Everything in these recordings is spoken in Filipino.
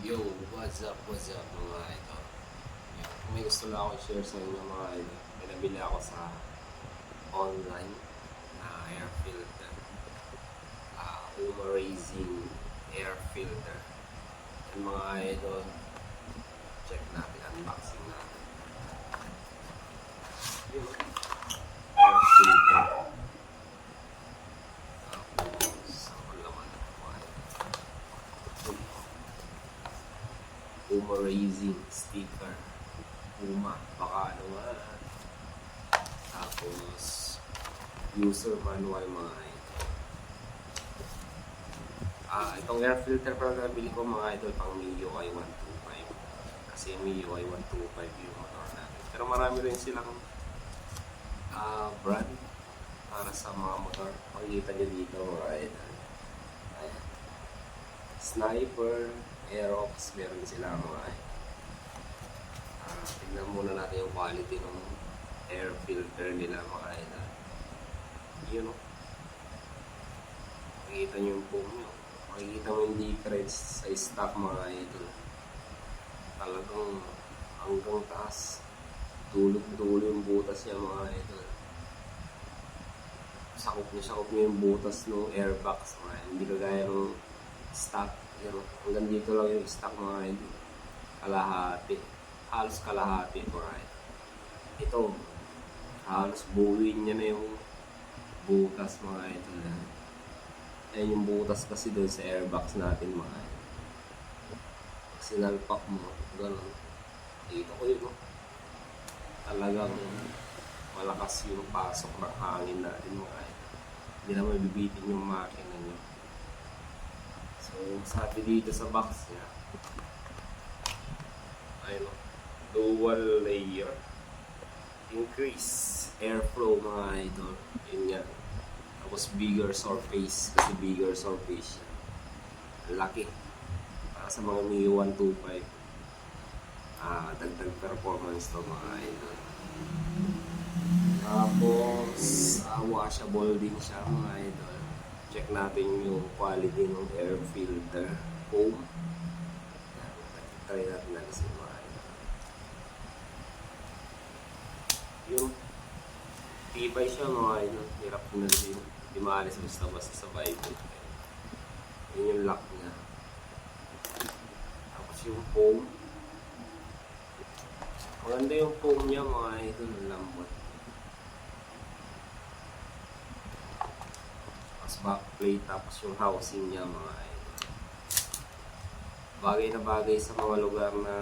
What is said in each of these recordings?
Yo, what's up mga idol? Yan. May gusto lang ako share sa inyo mga idol. May nabili ako sa online na air filter. Uma Racing air filter. Yan mga idol. Check natin, unboxing natin. Yun. Air filter. Tapos, ang laman ng mga idol. Uma Racing sticker. Uma, baka ano nga. Tapos, user manual mga idol. Itong air filter para nabili ko mga idol pang MIUI 125. Kasi MIUI 125 yung motor natin. Pero marami rin silang brand para sa mga motor. Makikita nyo dito mga idol. Ayan. Sniper, Aerox, meron sila mga idol. Tignan muna natin yung quality ng air filter nila mga idol. Yun o. Makikita nyo yung foam nyo. Makikita mo yung difference sa stock mga idol. Talagang hanggang taas. Dulog-dulo yung butas niya mga idol. Sakop niya yung butas ng airbox mga idol. Hindi kagaya ng stock. Yun, hanggang dito lang yung stock mga idol. Kalahati. Halos kalahati mga idol. Ito, halos buuin niya na yung butas mga idol. Ayan yung butas kasi doon sa airbox natin mga idol. Pag sinalpak mo, gano'n. Dito ko yun, no? Talagang malakas yung pasok ng hangin natin mga idol. Hindi na mabibitin yung makina nyo. So, sabi dito sa box niya, ayun, dual layer, increase airflow mga idol. Yun yan. Tapos bigger surface, kasi bigger surface siya. Laki. Para sa mga MIUI 125. Dagdag performance to mga idol. Tapos washable din siya mga idol. Check natin yung quality ng air filter foam. Try natin alisin mga idol. Yung tibay siya mga idol. Hirap na din. Hindi maalis basta-basta sa Bible. Yun yung lock niya. Tapos yung foam. Maganda yung foam niya mga idol. Lambot. Tapos backplate. Tapos yung housing niya mga idol. Bagay na bagay sa mga lugar na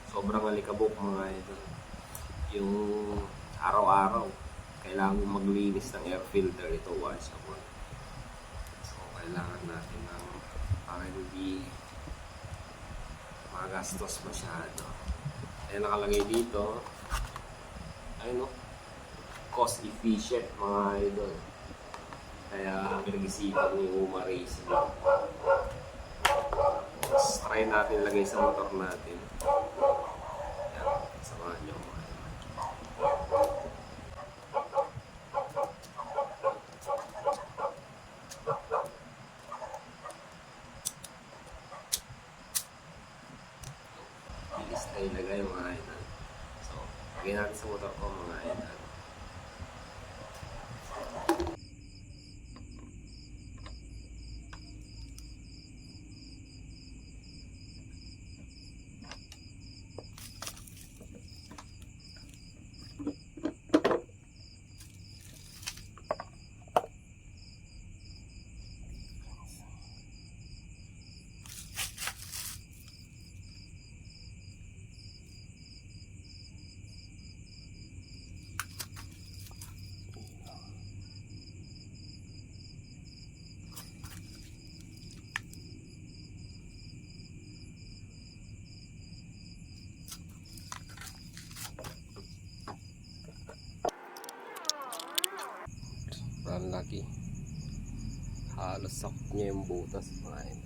sobrang alikabok mga idol. Yung araw-araw kailangan mo maglinis ng air filter, ito washable. So kailangan natin ng para hindi magastos masyado. Ayan nakalagay dito, ayun o, cost efficient mga idol. Kaya pinag-isipan ni Uma Racing. Try natin lagay sa motor natin. Ayan, samahan nyo. Bilis na ilagay mga idol. So, lagay natin sa motor ko mga idol. Ang laki. Halos sakop niya yung butas mga idol.